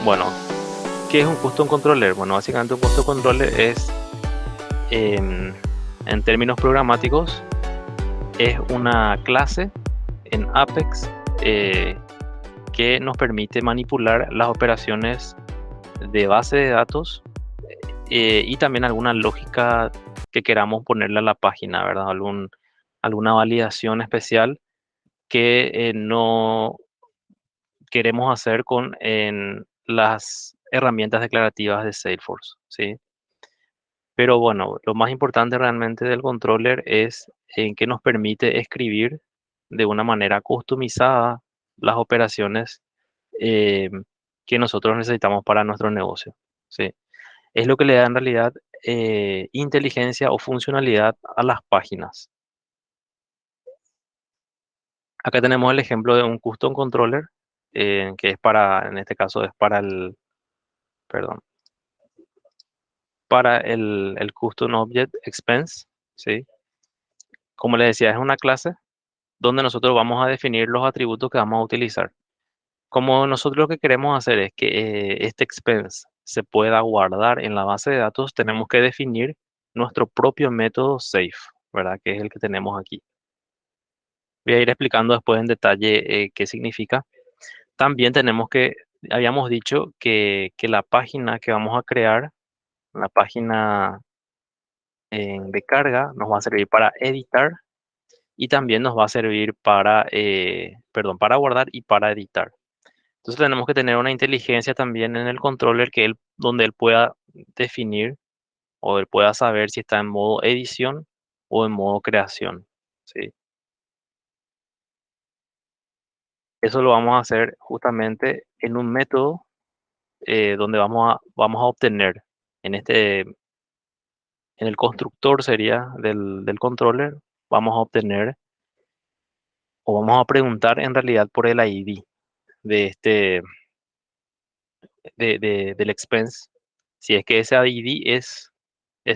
Bueno, ¿qué es un custom controller? Bueno, básicamente un custom controller es, en términos programáticos, es una clase en Apex que nos permite manipular las operaciones de base de datos y también alguna lógica que queramos ponerle a la página, ¿verdad? Alguna validación especial que no queremos hacer con en las herramientas declarativas de Salesforce, ¿sí? Pero bueno, lo más importante realmente del controller es en que nos permite escribir de una manera customizada las operaciones eh, que nosotros necesitamos para nuestro negocio, ¿sí? Es lo que le da en realidad inteligencia o funcionalidad a las páginas. Acá tenemos el ejemplo de un custom controller, que es para, en este caso es para perdón, para el custom object expense, ¿sí? Como les decía, es una clase donde nosotros vamos a definir los atributos que vamos a utilizar. Como nosotros lo que queremos hacer es que este expense se pueda guardar en la base de datos, tenemos que definir nuestro propio método safe, ¿verdad? Que es el que tenemos aquí. Voy a ir explicando después en detalle qué significa. También habíamos dicho que la página que vamos a crear, la página de carga, nos va a servir para editar y también nos va a servir para guardar y para editar. Entonces tenemos que tener una inteligencia también en el controller donde él pueda definir o él pueda saber si está en modo edición o en modo creación, ¿sí? Eso lo vamos a hacer justamente en un método donde vamos a obtener en en el constructor sería del controller, vamos a obtener o vamos a preguntar en realidad por el ID de del expense. Si es que ese ID es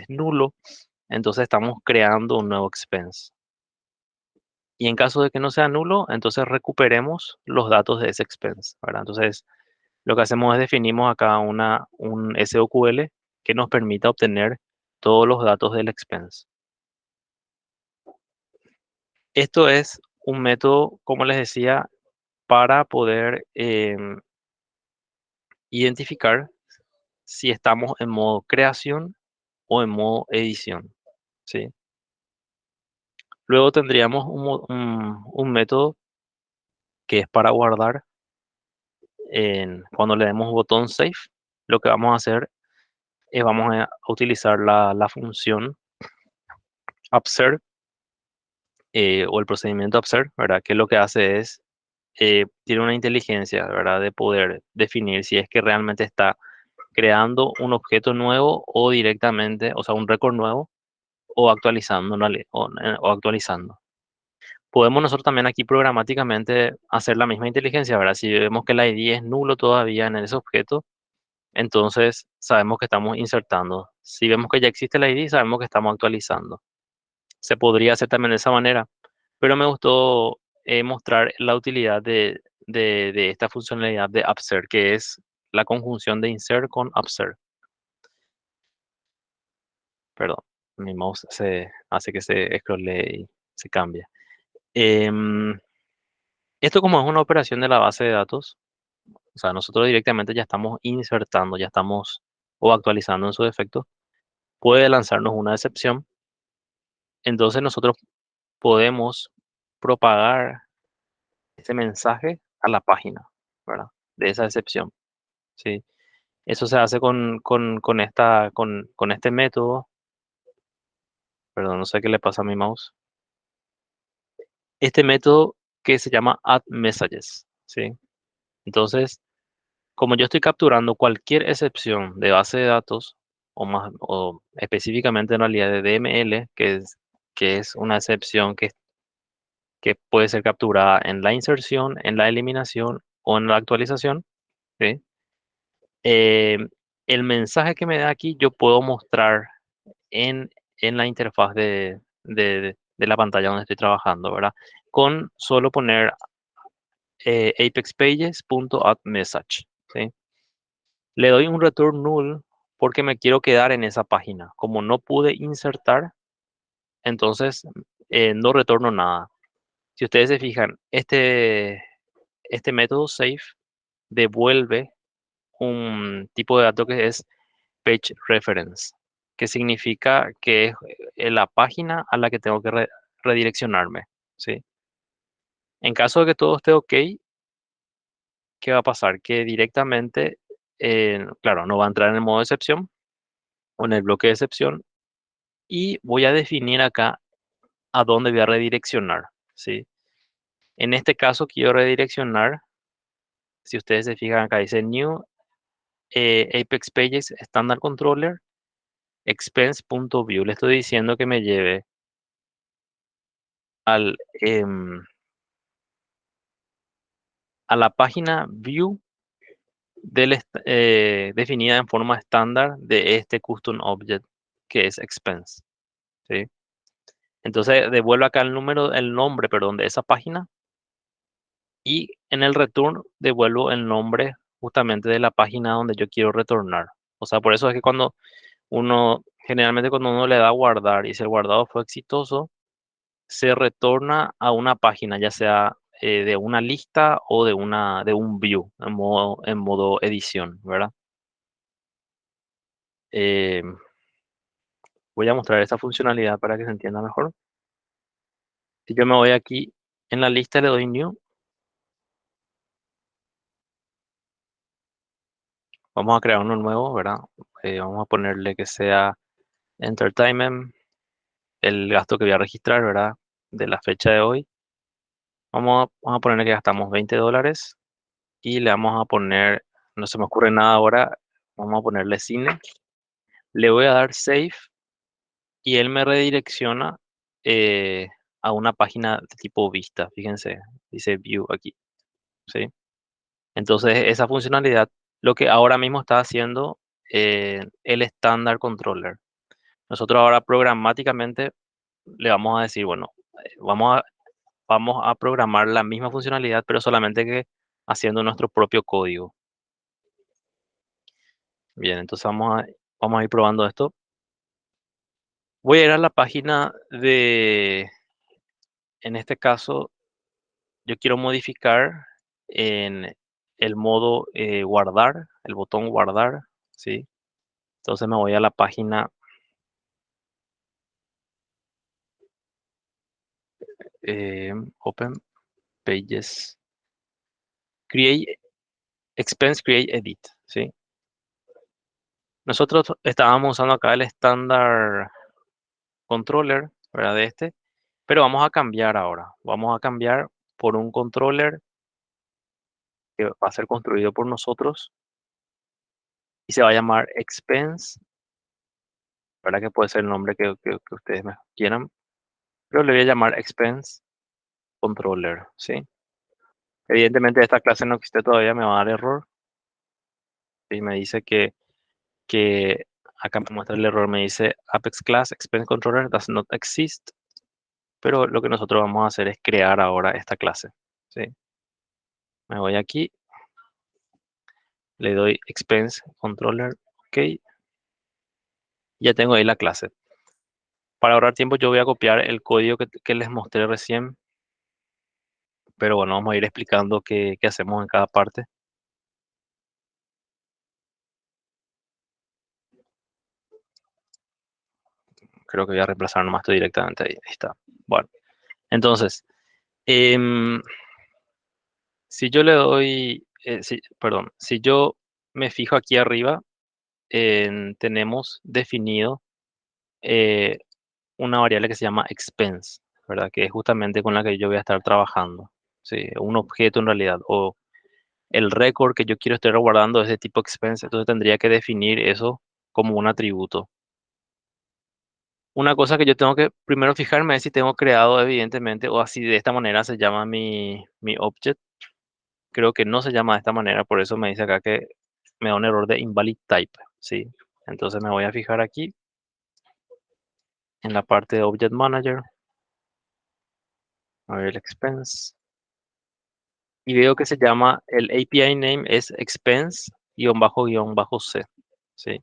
nulo, entonces estamos creando un nuevo expense. Y en caso de que no sea nulo, entonces recuperemos los datos de ese expense, ¿verdad? Entonces, lo que hacemos es definimos acá un SOQL que nos permita obtener todos los datos del expense. Esto es un método, como les decía, para poder identificar si estamos en modo creación o en modo edición, ¿sí? Luego tendríamos un método que es para guardar. Cuando le demos botón Save, lo que vamos a hacer es vamos a utilizar la función observe o el procedimiento observe, ¿verdad? Que lo que hace es, tiene una inteligencia, ¿verdad? De poder definir si es que realmente está creando un objeto nuevo o directamente, o sea, un récord nuevo o actualizando, o actualizando. Podemos nosotros también aquí programáticamente hacer la misma inteligencia, ¿verdad? Si vemos que la ID es nulo todavía en ese objeto, entonces sabemos que estamos insertando. Si vemos que ya existe la ID, sabemos que estamos actualizando. Se podría hacer también de esa manera, pero me gustó mostrar la utilidad de esta funcionalidad de upsert, que es la conjunción de insert con upsert. Perdón, mi mouse se hace que se scrollee y se cambia. Em, Esto como es una operación de la base de datos, o sea, nosotros directamente ya estamos insertando, ya estamos o actualizando en su defecto, puede lanzarnos una excepción. Entonces nosotros podemos propagar ese mensaje a la página, ¿verdad? De esa excepción, ¿sí? Eso se hace con este método, perdón, no sé qué le pasa a mi mouse. Este método que se llama add messages, ¿sí? Entonces, como yo estoy capturando cualquier excepción de base de datos, o específicamente en realidad de DML, que es una excepción que puede ser capturada en la inserción, en la eliminación o en la actualización, ¿sí? Eh, el mensaje que me da aquí yo puedo mostrar en, en la interfaz de la pantalla donde estoy trabajando, ¿verdad? Con solo poner apexpages.addMessage, ¿sí? Le doy un return null porque me quiero quedar en esa página. Como no pude insertar, entonces no retorno nada. Si ustedes se fijan, este método save devuelve un tipo de dato que es page reference, que significa que es la página a la que tengo que redireccionarme, ¿sí? En caso de que todo esté ok, ¿qué va a pasar? Que directamente, claro, no va a entrar en el modo de excepción o en el bloque de excepción y voy a definir acá a dónde voy a redireccionar, ¿sí? En este caso quiero redireccionar, si ustedes se fijan acá dice New Apex Pages Standard Controller expense.view. Le estoy diciendo que me lleve al, a la página view definida en forma estándar de este custom object que es expense, ¿sí? Entonces devuelvo acá el nombre, perdón, de esa página y en el return devuelvo el nombre justamente de la página donde yo quiero retornar. O sea, por eso es que generalmente cuando uno le da a guardar y si el guardado fue exitoso, se retorna a una página, ya sea de una lista o de un view en modo edición, ¿verdad? Eh, Voy a mostrar esta funcionalidad para que se entienda mejor. Si yo me voy aquí en la lista, le doy New. Vamos a crear uno nuevo, ¿verdad? Vamos a ponerle que sea Entertainment, el gasto que voy a registrar, ¿verdad? De la fecha de hoy. Vamos a ponerle que gastamos $20 y le vamos a poner, no se me ocurre nada ahora, vamos a ponerle cine. Le voy a dar Save y él me redirecciona eh, a una página de tipo vista. Fíjense, dice View aquí, ¿sí? Entonces, esa funcionalidad, lo que ahora mismo está haciendo el Standard Controller. Nosotros ahora programáticamente le vamos a decir, bueno, vamos a programar la misma funcionalidad, pero solamente que haciendo nuestro propio código. Bien, entonces vamos a ir probando esto. Voy a ir a la página en este caso, yo quiero modificar en el modo guardar, el botón guardar, ¿sí? Entonces me voy a la página Open Pages, Create, Expense Create Edit, ¿sí? Nosotros estábamos usando acá el estándar controller, ¿verdad? De este, pero vamos a cambiar ahora. Vamos a cambiar por un controller que va a ser construido por nosotros y se va a llamar Expense, ¿verdad? Que puede ser el nombre que ustedes quieran, pero le voy a llamar Expense Controller, ¿sí? Evidentemente esta clase no existe todavía, me va a dar error y me dice que acá me muestra el error, me dice Apex Class Expense Controller does not exist, pero lo que nosotros vamos a hacer es crear ahora esta clase, ¿sí? Me voy aquí, le doy Expense Controller, ok, ya tengo ahí la clase. Para ahorrar tiempo yo voy a copiar el código que les mostré recién, pero bueno, vamos a ir explicando qué hacemos en cada parte. Creo que voy a reemplazar nomás esto directamente ahí, ahí está. Bueno, entonces, em, si yo le doy, perdón, si yo me fijo aquí arriba, tenemos definido eh, una variable que se llama expense, ¿verdad? Que es justamente con la que yo voy a estar trabajando. Sí, un objeto en realidad, o el récord que yo quiero estar guardando es de tipo expense, entonces tendría que definir eso como un atributo. Una cosa que yo tengo que primero fijarme es si tengo creado, evidentemente, o así de esta manera se llama mi object. Creo que no se llama de esta manera, por eso me dice acá que me da un error de invalid type, ¿sí? Entonces me voy a fijar aquí en la parte de Object Manager, a ver el expense, y veo que se llama, el API name es expense guión bajo C, ¿sí?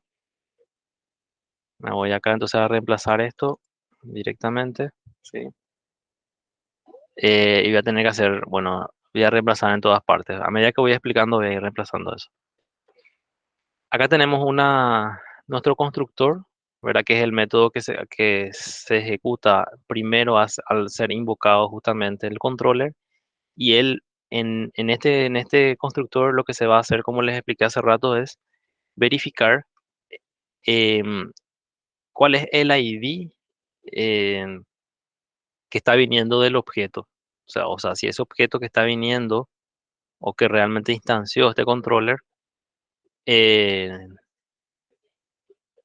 Me voy acá entonces a reemplazar esto directamente, ¿sí? Y voy a tener que hacer, bueno, voy a reemplazar en todas partes. A medida que voy explicando, voy a ir reemplazando eso. Acá tenemos nuestro constructor, ¿verdad? Que es el método que se ejecuta primero al ser invocado justamente el controller. Y él, en este constructor, lo que se va a hacer, como les expliqué hace rato, es verificar em, cuál es el ID em, que está viniendo del objeto. O sea, si ese objeto que está viniendo o que realmente instanció este controller eh,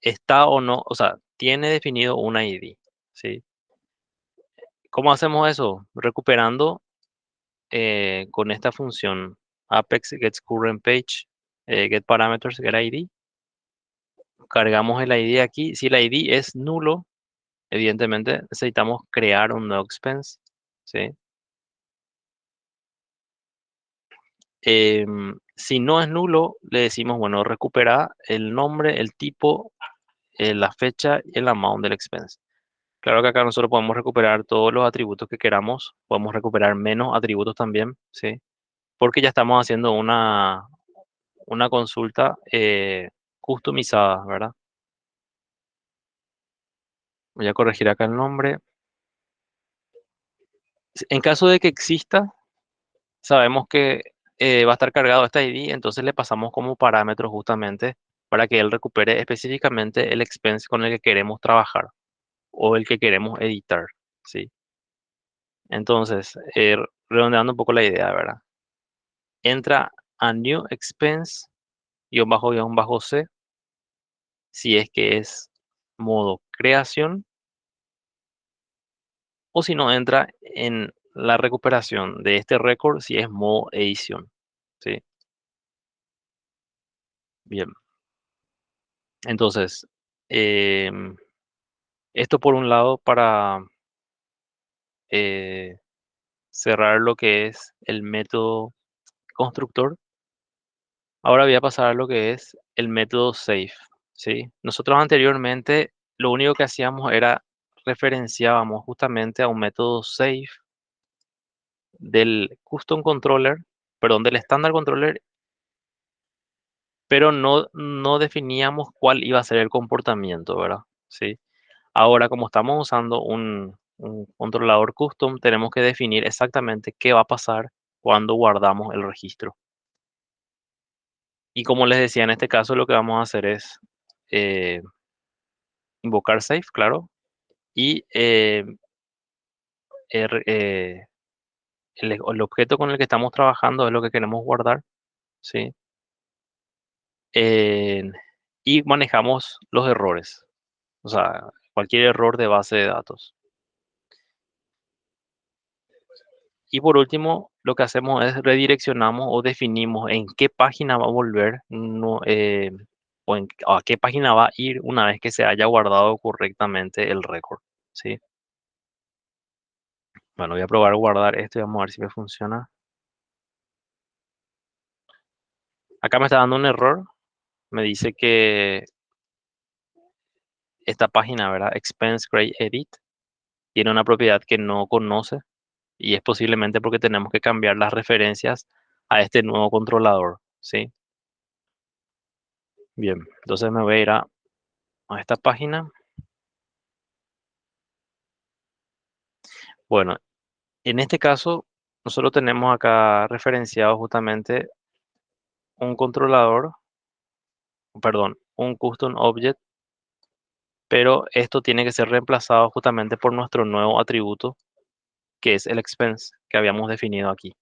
está o no, o sea, tiene definido un ID, ¿sí? ¿Cómo hacemos eso? Recuperando con esta función Apex gets current page, get parameters, get ID. Cargamos el ID aquí. Si el ID es nulo, evidentemente necesitamos crear un nuevo expense, ¿sí? Si no es nulo, le decimos, bueno, recupera el nombre, el tipo, la fecha y el amount del expense. Claro que acá nosotros podemos recuperar todos los atributos que queramos, podemos recuperar menos atributos también, ¿sí? Porque ya estamos haciendo una consulta customizada, ¿verdad? Voy a corregir acá el nombre. En caso de que exista, sabemos que va a estar cargado este ID, entonces le pasamos como parámetro justamente para que él recupere específicamente el expense con el que queremos trabajar o el que queremos editar, ¿sí? Entonces, redondeando un poco la idea, ¿verdad? Entra a New Expense, guión bajo C, si es que es modo creación, o si no entra en la recuperación de este récord si es modo edición, ¿sí? Bien, entonces, em, esto por un lado para eh, cerrar lo que es el método constructor. Ahora voy a pasar a lo que es el método safe, ¿sí? Nosotros anteriormente lo único que hacíamos era referenciábamos justamente a un método safe del custom controller, perdón, del standard controller, pero no definíamos cuál iba a ser el comportamiento, ¿verdad? ¿Sí? Ahora, como estamos usando un controlador custom, tenemos que definir exactamente qué va a pasar cuando guardamos el registro. Y como les decía, en este caso lo que vamos a hacer es eh, invocar safe, claro, y el objeto con el que estamos trabajando es lo que queremos guardar, ¿sí? Eh, y manejamos los errores, o sea, cualquier error de base de datos. Y por último, lo que hacemos es redireccionamos o definimos en qué página va a volver o a qué página va a ir una vez que se haya guardado correctamente el récord, ¿sí? Bueno, voy a probar guardar esto y vamos a ver si me funciona. Acá me está dando un error. Me dice que esta página, ¿verdad? Expense Create Edit tiene una propiedad que no conoce y es posiblemente porque tenemos que cambiar las referencias a este nuevo controlador, ¿sí? Bien, entonces me voy a ir a esta página. Bueno, en este caso, nosotros tenemos acá referenciado justamente un controlador, perdón, un custom object, pero esto tiene que ser reemplazado justamente por nuestro nuevo atributo, que es el expense que habíamos definido aquí,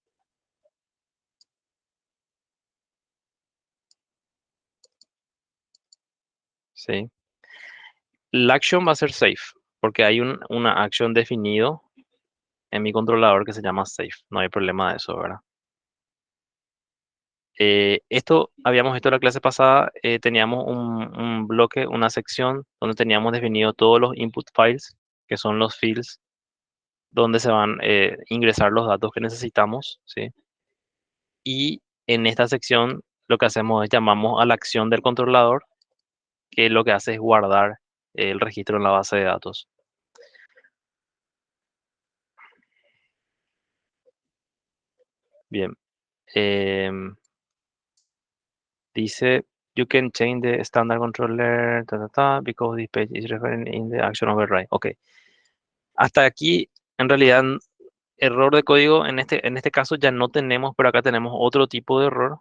¿sí? La action va a ser safe, porque hay una action definido en mi controlador que se llama safe. No hay problema de eso, ¿verdad? Esto habíamos visto en la clase pasada, teníamos un bloque, una sección donde teníamos definido todos los input files, que son los fields donde se van a ingresar los datos que necesitamos, ¿sí? Y en esta sección lo que hacemos es llamamos a la acción del controlador, que lo que hace es guardar el registro en la base de datos. Bien. em, Dice, you can change the standard controller, because this page is referring in the action override. Ok. Hasta aquí, en realidad, error de código, en este caso ya no tenemos, pero acá tenemos otro tipo de error,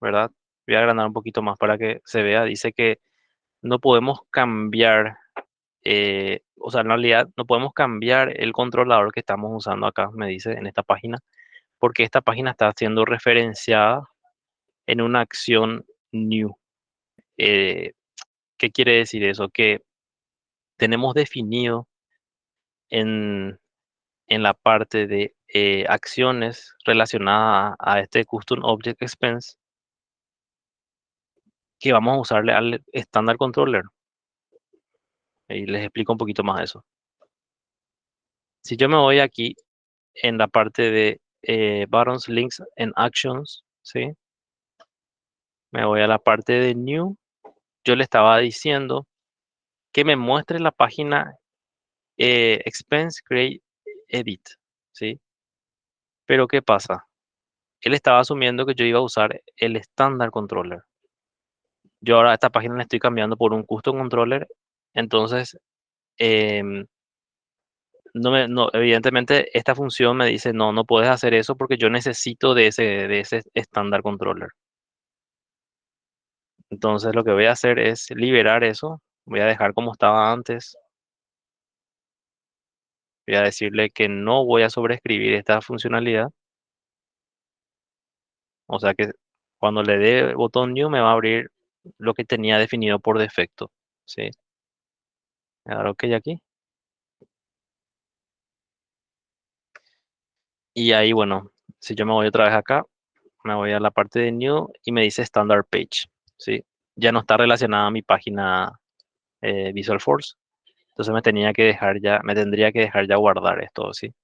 ¿verdad? Voy a agrandar un poquito más para que se vea. Dice que no podemos cambiar, o sea, en realidad no podemos cambiar el controlador que estamos usando acá, me dice en esta página, porque esta página está siendo referenciada en una acción new. Eh, ¿Qué quiere decir eso? Que tenemos definido en, en la parte de acciones relacionadas a este Custom Object Expense que vamos a usarle al Standard Controller. Y les explico un poquito más de eso. Si yo me voy aquí en la parte de Buttons, Links and Actions, ¿sí? Me voy a la parte de New. Yo le estaba diciendo que me muestre la página Expense Create Edit, ¿sí? Pero ¿qué pasa? Él estaba asumiendo que yo iba a usar el Standard Controller. Yo ahora a esta página le estoy cambiando por un Custom Controller. Entonces, em, evidentemente esta función me dice, no, no puedes hacer eso porque yo necesito de ese Standard Controller. Entonces lo que voy a hacer es liberar eso. Voy a dejar como estaba antes. Voy a decirle que no voy a sobreescribir esta funcionalidad. O sea que cuando le dé botón New me va a abrir lo que tenía definido por defecto. ¿Sí? Voy a dar OK aquí. Y ahí, bueno, si yo me voy otra vez acá, me voy a la parte de New y me dice Standard Page, ¿sí? Ya no está relacionada a mi página Visual Force. Entonces me tendría que dejar ya guardar esto, ¿sí?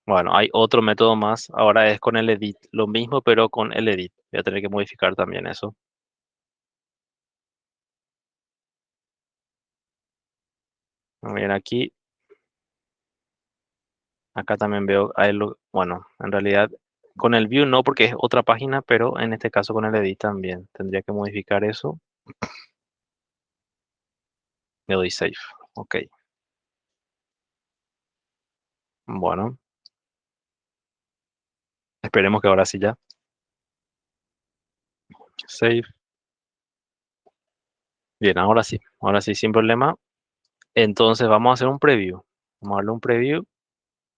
Bueno, hay otro método más. Ahora es con el edit. Lo mismo, pero con el edit. Voy a tener que modificar también eso. Muy bien, aquí. Acá también veo, bueno, en realidad con el view no porque es otra página, pero en este caso con el edit también. Tendría que modificar eso. Le doy save. Ok. Bueno, esperemos que ahora sí ya. Save. Bien, ahora sí, sin problema. Entonces vamos a hacer un preview. Vamos a darle un preview.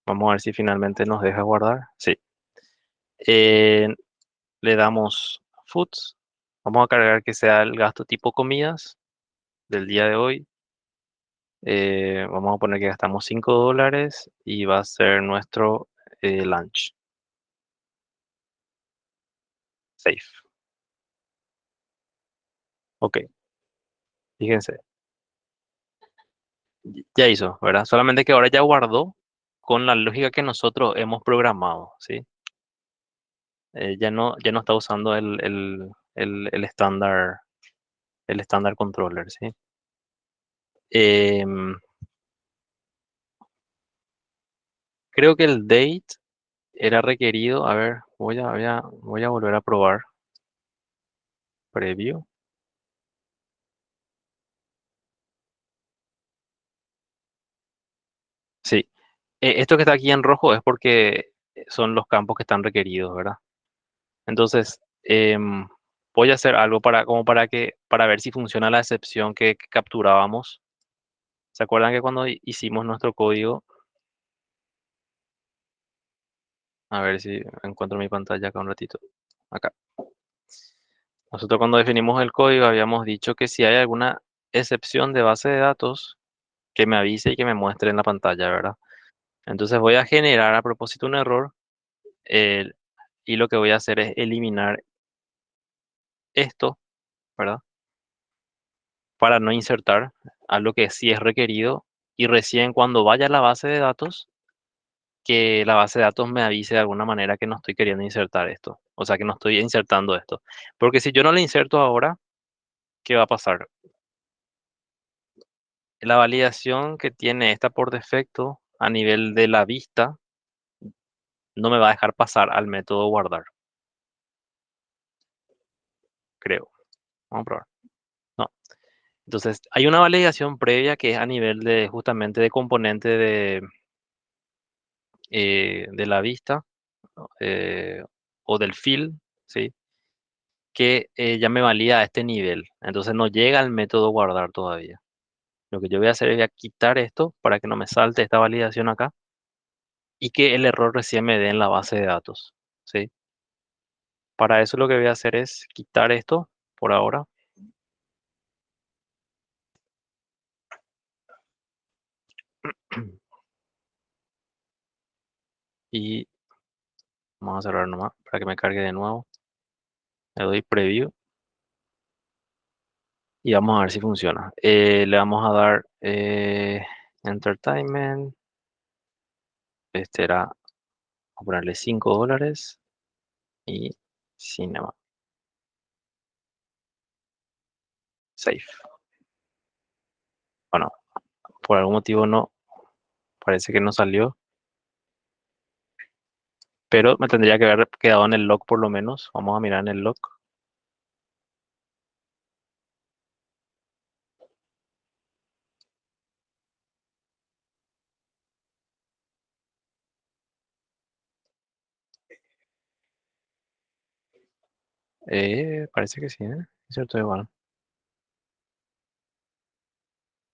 Vamos a ver si finalmente nos deja guardar. Sí. Eh, Le damos foods. Vamos a cargar que sea el gasto tipo comidas del día de hoy. Vamos a poner que gastamos $5 y va a ser nuestro lunch. Safe. Ok, fíjense. Ya hizo, ¿verdad? Solamente que ahora ya guardó con la lógica que nosotros hemos programado, ¿sí? Ya no está usando el estándar controller, ¿sí? Em, Creo que el date era requerido. A ver, voy a volver a probar. Preview. Sí. Esto que está aquí en rojo es porque son los campos que están requeridos, ¿verdad? Entonces, voy a hacer algo para ver si funciona la excepción que capturábamos. ¿Se acuerdan que cuando hicimos nuestro código? A ver si encuentro mi pantalla acá un ratito. Acá. Nosotros cuando definimos el código habíamos dicho que si hay alguna excepción de base de datos, que me avise y que me muestre en la pantalla, ¿verdad? Entonces voy a generar a propósito un error eh, y lo que voy a hacer es eliminar esto, ¿verdad? para no insertar algo que sí es requerido y recién cuando vaya a la base de datos, que la base de datos me avise de alguna manera que no estoy queriendo insertar esto, o sea, que no estoy insertando esto. Porque si yo no lo inserto ahora, ¿qué va a pasar? La validación que tiene esta por defecto a nivel de la vista no me va a dejar pasar al método guardar, creo. Vamos a probar. No. Entonces, hay una validación previa que es a nivel de justamente de componente de la vista eh, o del fill, ¿sí? Que ya me valida a este nivel. Entonces no llega al método guardar todavía. Lo que yo voy a hacer es voy a quitar esto para que no me salte esta validación acá y que el error recién me dé en la base de datos, ¿sí? Para eso lo que voy a hacer es quitar esto por ahora y vamos a cerrar nomás para que me cargue de nuevo. Le doy preview y vamos a ver si funciona. Le vamos a dar entertainment. Este era, vamos a ponerle $5 y cinema. Save. Bueno, por algún motivo no, parece que no salió, pero me tendría que haber quedado en el log por lo menos. Vamos a mirar en el log. Parece que sí, ¿eh? Es cierto, igual.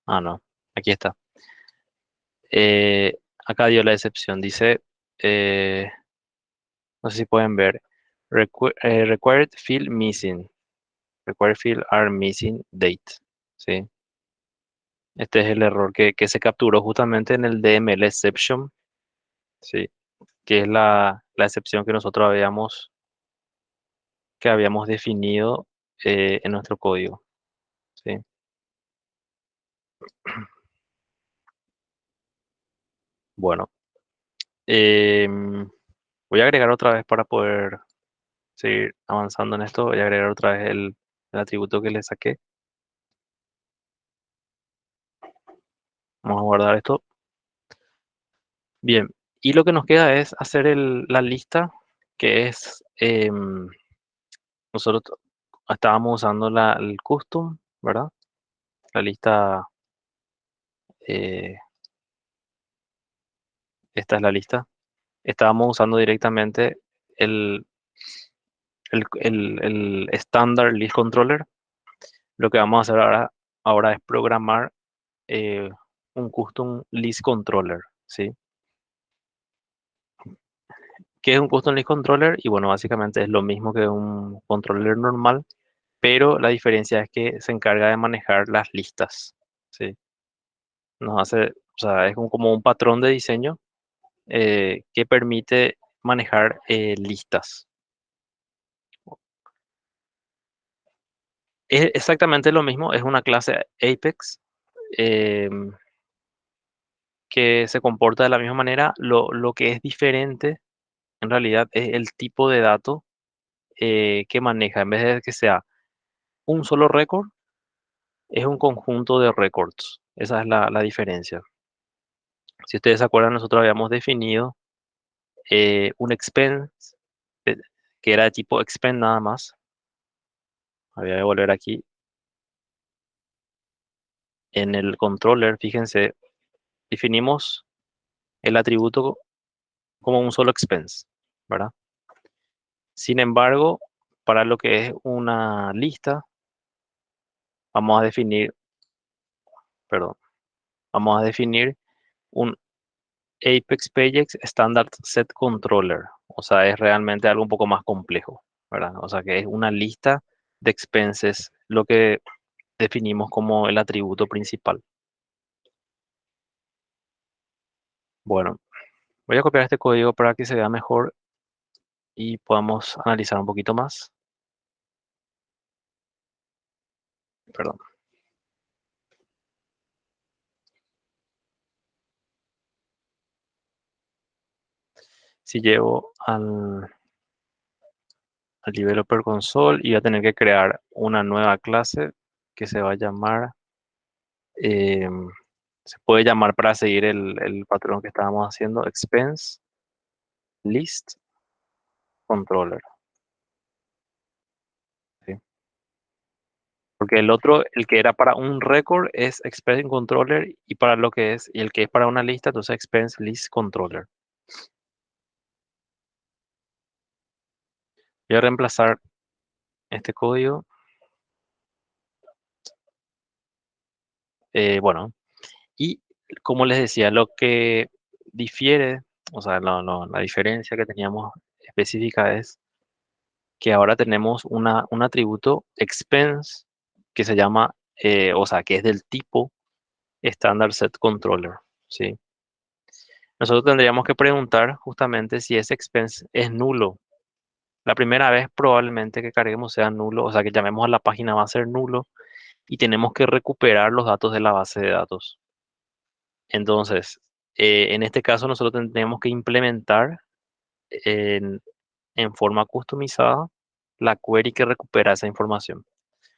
Ah, no, aquí está. Eh, Acá dio la excepción. Dice, eh, no sé si pueden ver, required field missing. Required field are missing date. ¿Sí? Este es el error que se capturó justamente en el DML exception, ¿sí? Que es la excepción que habíamos definido en nuestro código, ¿sí? Bueno, em, voy a agregar otra vez para poder seguir avanzando en esto. Voy a agregar otra vez el atributo que le saqué. Vamos a guardar esto. Bien, y lo que nos queda es hacer la lista, que es, nosotros estábamos usando el custom, ¿verdad? La lista, eh, esta es la lista. Estábamos usando directamente el, el estándar list controller. Lo que vamos a hacer ahora es programar eh, un custom list controller, ¿sí? ¿Qué es un custom list controller? Y bueno, básicamente es lo mismo que un controller normal, pero la diferencia es que se encarga de manejar las listas, ¿sí? O sea, es como un patrón de diseño que permite manejar listas. Es exactamente lo mismo, es una clase Apex em, que se comporta de la misma manera. Lo que es diferente en realidad es el tipo de dato que maneja. En vez de que sea un solo récord, es un conjunto de records. Esa es la diferencia. Si ustedes se acuerdan, nosotros habíamos definido un expense eh, que era de tipo expend nada más. Voy a volver aquí. En el controller, fíjense, definimos el atributo como un solo expense, ¿verdad? Sin embargo, para lo que es una lista, vamos a definir, perdón, vamos a definir un Apex Pagex Standard Set Controller. O sea, es realmente algo un poco más complejo, ¿verdad? O sea, que es una lista de expenses, lo que definimos como el atributo principal. Bueno, voy a copiar este código para que se vea mejor y podamos analizar un poquito más. Perdón. Si llevo al Developer Console y voy a tener que crear una nueva clase que se va a llamar, em, se puede llamar para seguir el patrón que estábamos haciendo, Expense List Controller. ¿Sí? Porque el otro, el que era para un record es Expense Controller y para lo que es, y el que es para una lista, entonces Expense List Controller. Voy a reemplazar este código. Bueno, y como les decía, lo que difiere, o sea, la diferencia que teníamos específica es que ahora tenemos un atributo expense que se llama, o sea, que es del tipo standard set controller, ¿sí? Nosotros tendríamos que preguntar justamente si ese expense es nulo. La primera vez probablemente que carguemos sea nulo, o sea, que llamemos a la página va a ser nulo y tenemos que recuperar los datos de la base de datos. Entonces, en este caso nosotros tendríamos que implementar en, en forma customizada la query que recupera esa información.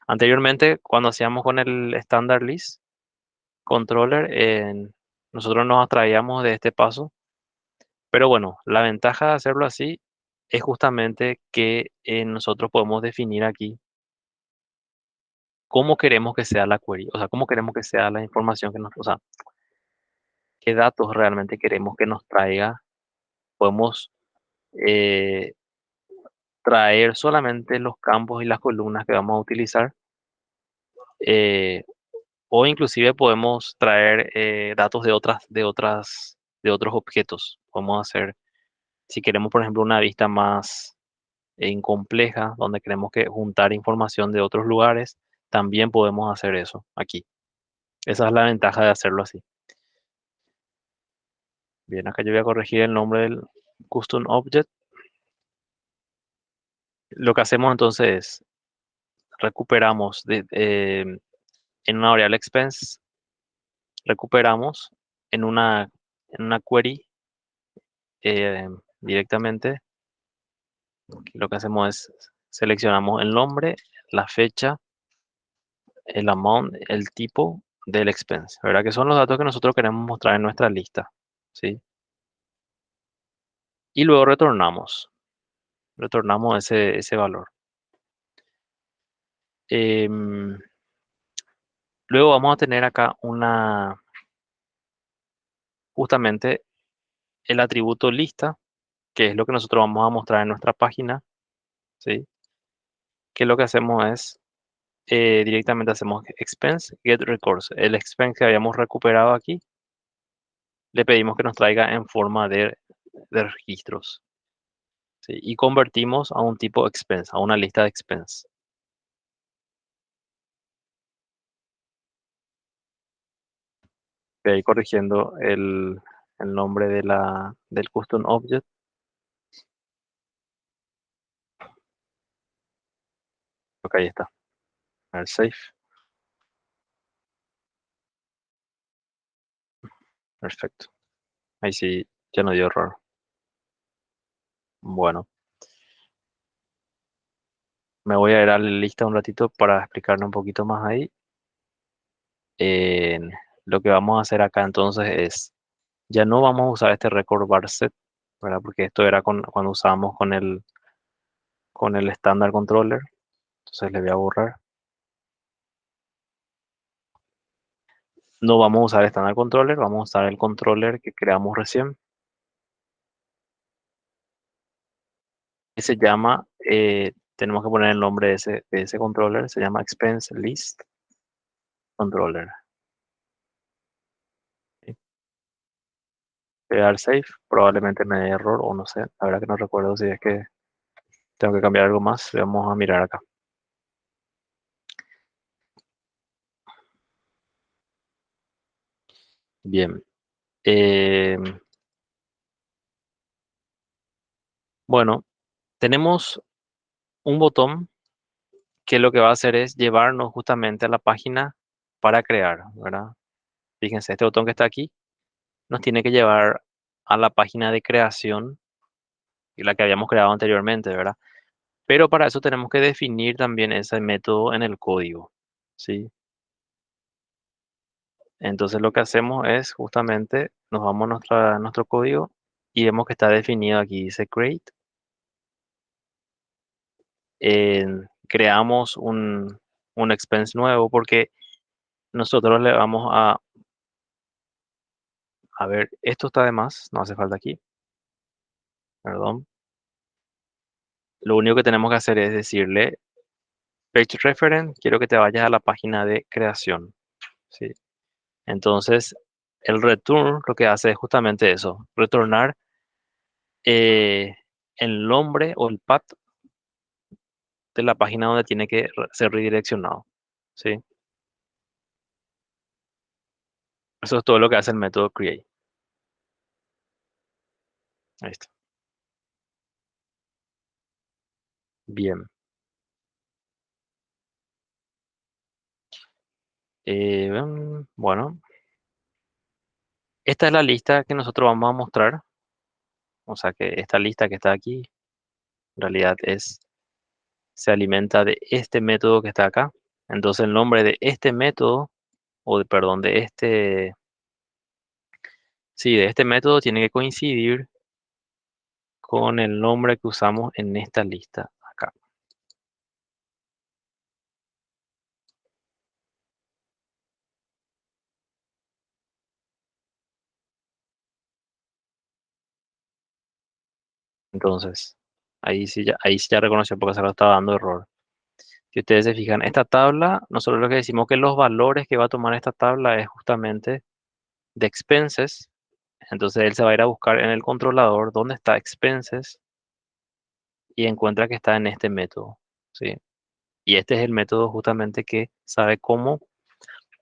Anteriormente, cuando hacíamos con el standard list controller, nosotros nos abstraíamos de este paso, pero bueno, la ventaja de hacerlo así es justamente que nosotros podemos definir aquí cómo queremos que sea la query, o sea, cómo queremos que sea la información que nos, o sea, qué datos realmente queremos que nos traiga. Podemos eh, traer solamente los campos y las columnas que vamos a utilizar, eh, o inclusive podemos traer datos de otros objetos. Podemos hacer, si queremos, por ejemplo, una vista más incompleja, donde queremos que juntar información de otros lugares, también podemos hacer eso aquí. Esa es la ventaja de hacerlo así. Bien, acá yo voy a corregir el nombre del custom object. Lo que hacemos entonces es recuperamos en una variable expense, recuperamos en una query eh, directamente. Lo que hacemos es seleccionamos el nombre, la fecha, el amount, el tipo del expense, ¿verdad? Que son los datos que nosotros queremos mostrar en nuestra lista, ¿sí? Y luego retornamos ese valor. Em, Luego vamos a tener acá justamente el atributo lista, que es lo que nosotros vamos a mostrar en nuestra página, ¿sí? Que lo que hacemos es directamente hacemos expense get records. El expense que habíamos recuperado aquí, le pedimos que nos traiga en forma de registros, ¿sí? Y convertimos a un tipo expense, a una lista de expense. Voy a ir corrigiendo el nombre del custom object. Ok, ahí está. A ver, save. Perfecto. Ahí sí, ya no dio error. Bueno, me voy a ir a la lista un ratito para explicarle un poquito más ahí. En- lo que vamos a hacer acá entonces es, ya no vamos a usar este record bar set, ¿verdad? Porque esto era cuando usábamos con el standard controller. Entonces le voy a borrar. No vamos a usar el standard controller, vamos a usar el controller que creamos recién. Que se llama, tenemos que poner el nombre de ese controller, se llama Expense List Controller. ¿Sí? Le voy a dar save, probablemente me dé error o no sé, la verdad que no recuerdo si es que tengo que cambiar algo más. Vamos a mirar acá. Bien. eh, bueno, tenemos un botón que lo que va a hacer es llevarnos justamente a la página para crear, ¿verdad? Fíjense, este botón que está aquí nos tiene que llevar a la página de creación y la que habíamos creado anteriormente, ¿verdad? Pero para eso tenemos que definir también ese método en el código, ¿sí? Entonces lo que hacemos es justamente nos vamos a nuestro código y vemos que está definido aquí, dice create. Creamos un expense nuevo porque nosotros le vamos a ver, esto está de más, no hace falta aquí, perdón. Lo único que tenemos que hacer es decirle page reference, quiero que te vayas a la página de creación, ¿sí? Entonces, el return lo que hace es justamente eso, retornar el nombre o el path de la página donde tiene que ser redireccionado, ¿sí? Eso es todo lo que hace el método create. Ahí está. Bien. Bueno, esta es la lista que nosotros vamos a mostrar. O sea que esta lista que está aquí, en realidad se alimenta de este método que está acá. Entonces el nombre de este método, perdón, sí, de este método tiene que coincidir con el nombre que usamos en esta lista acá. Entonces, ahí sí ya reconoció porque se lo estaba dando error. Si ustedes se fijan, esta tabla, nosotros lo que decimos que los valores que va a tomar esta tabla es justamente de expenses. Entonces él se va a ir a buscar en el controlador dónde está expenses y encuentra que está en este método, ¿sí? Y este es el método justamente que sabe cómo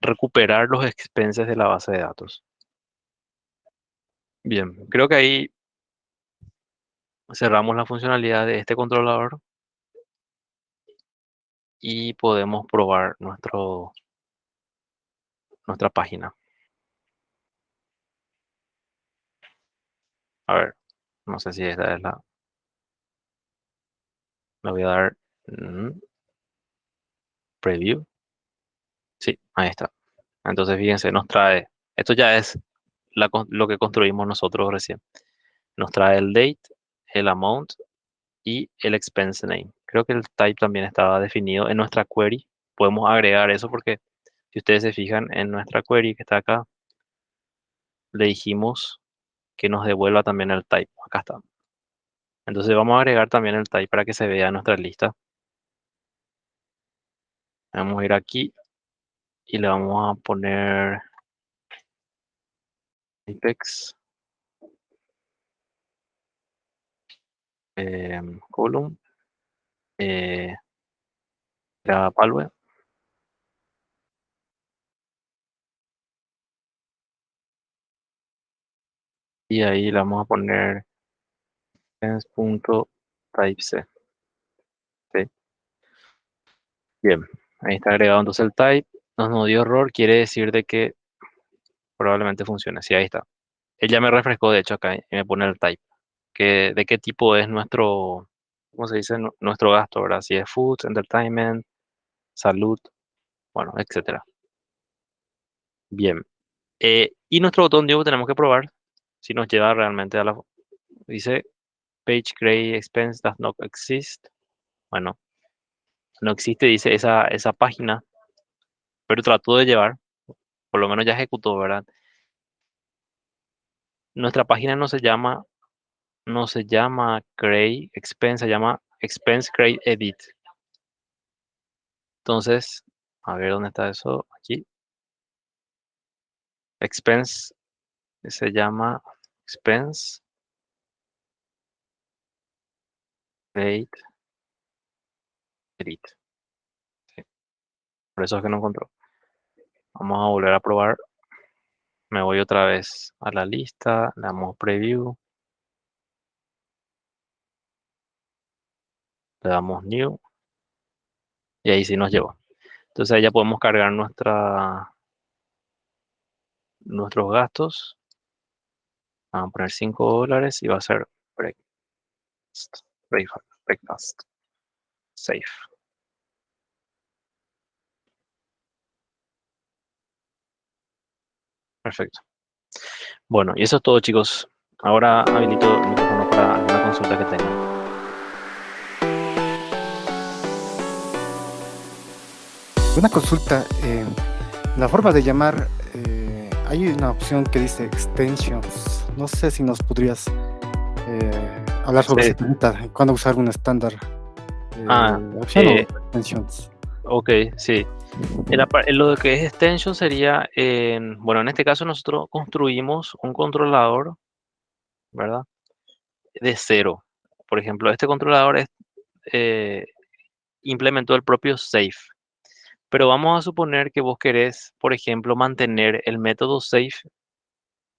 recuperar los expenses de la base de datos. Bien, creo que ahí cerramos la funcionalidad de este controlador y podemos probar nuestra página. A ver, no sé si esta es le voy a dar preview. Sí, ahí está. Entonces fíjense, nos trae, esto ya es lo que construimos nosotros recién. Nos trae el date, el amount y el expense name. Creo que el type también estaba definido en nuestra query. Podemos agregar eso porque si ustedes se fijan en nuestra query que está acá, le dijimos que nos devuelva también el type. Acá está. Entonces vamos a agregar también el type para que se vea en nuestra lista. Vamos a ir aquí y le vamos a poner Apex column eh, Palwe y ahí le vamos a poner expense.typeC. ¿Sí? Bien, ahí está agregado entonces el type. Nos dio error, quiere decir de que probablemente funcione. Sí, ahí está. Él ya me refrescó, de hecho, acá y me pone el type. De qué tipo es ¿cómo se dice? Nuestro gasto, ¿verdad? Si es food, entertainment, salud, bueno, etcétera. Bien. Y nuestro botón New tenemos que probar si nos lleva realmente dice page create expense does not exist. Bueno, no existe, dice esa página, pero trató de llevar, por lo menos ya ejecutó, ¿verdad? Nuestra página no se llama create expense, se llama expense create edit. Entonces, a ver dónde está eso. Aquí. Expense se llama expense create edit. Sí, por eso es que no encontró. Vamos a volver a probar. Me voy otra vez a la lista, le damos preview, le damos new y ahí sí nos llevó. Entonces ahí ya podemos cargar nuestros gastos. Vamos a poner $5 y va a ser break. breakfast, safe. Perfecto. Bueno, y eso es todo, chicos. Ahora habilito el micrófono para alguna consulta que tengan. Una consulta, la forma de llamar, hay una opción que dice extensions. No sé si nos podrías hablar sobre Sí. ese temita, cuándo usar un estándar opción o Eh, extensions. ok, sí. Lo que es extension sería, bueno, en este caso nosotros construimos un controlador, ¿verdad? De cero. Por ejemplo, este controlador eh, implementó el propio safe. Pero vamos a suponer que vos querés, por ejemplo, mantener el método safe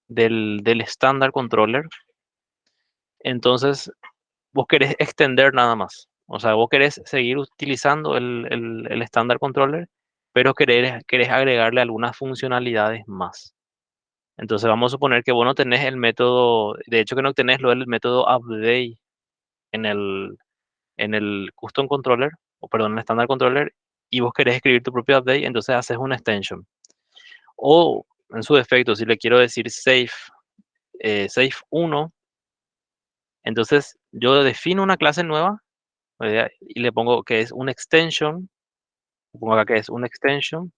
del estándar controller. Entonces, vos querés extender nada más. O sea, vos querés seguir utilizando el estándar controller, pero querés agregarle algunas funcionalidades más. Entonces, vamos a suponer que vos no tenés el método, de hecho que no tenés lo del método update en el custom controller, o perdón, en el standard controller, y vos querés escribir tu propio update, entonces haces una extension. O, en su defecto, si le quiero decir safe 1, entonces yo defino una clase nueva, ¿verdad? Y le pongo que es un extension, pongo acá que es un extension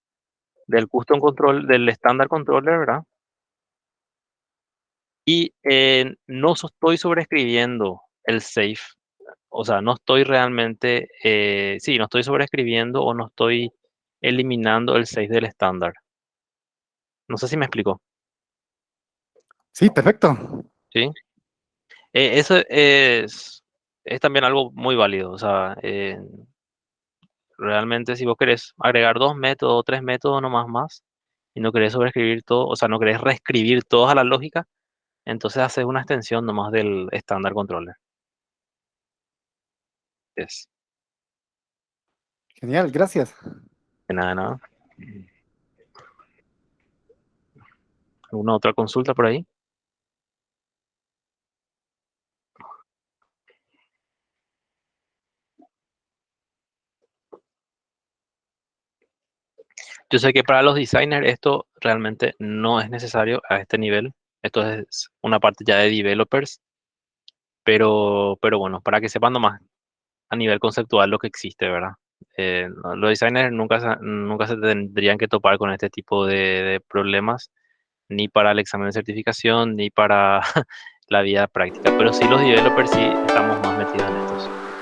del custom control, del standard controller, ¿verdad? Y no estoy sobreescribiendo el safe, o sea, no estoy realmente, sí, no estoy sobreescribiendo o no estoy eliminando el 6 del estándar. No sé si me explico, Sí, perfecto. ¿sí? Eso es también algo muy válido, o sea, realmente si vos querés agregar dos métodos o tres métodos nomás más y no querés sobreescribir todo, o sea, no querés reescribir toda la lógica, entonces haces una extensión nomás del estándar controller. Es, Genial, gracias. de nada, nada. ¿Alguna otra consulta por ahí? Yo sé que para los designers esto realmente no es necesario a este nivel. Esto es una parte ya de developers, pero bueno, para que sepan nomás a nivel conceptual lo que existe, ¿verdad? Los designers nunca se tendrían que topar con este tipo de problemas, ni para el examen de certificación, ni para la vida práctica, pero sí los developers sí estamos más metidos en estos.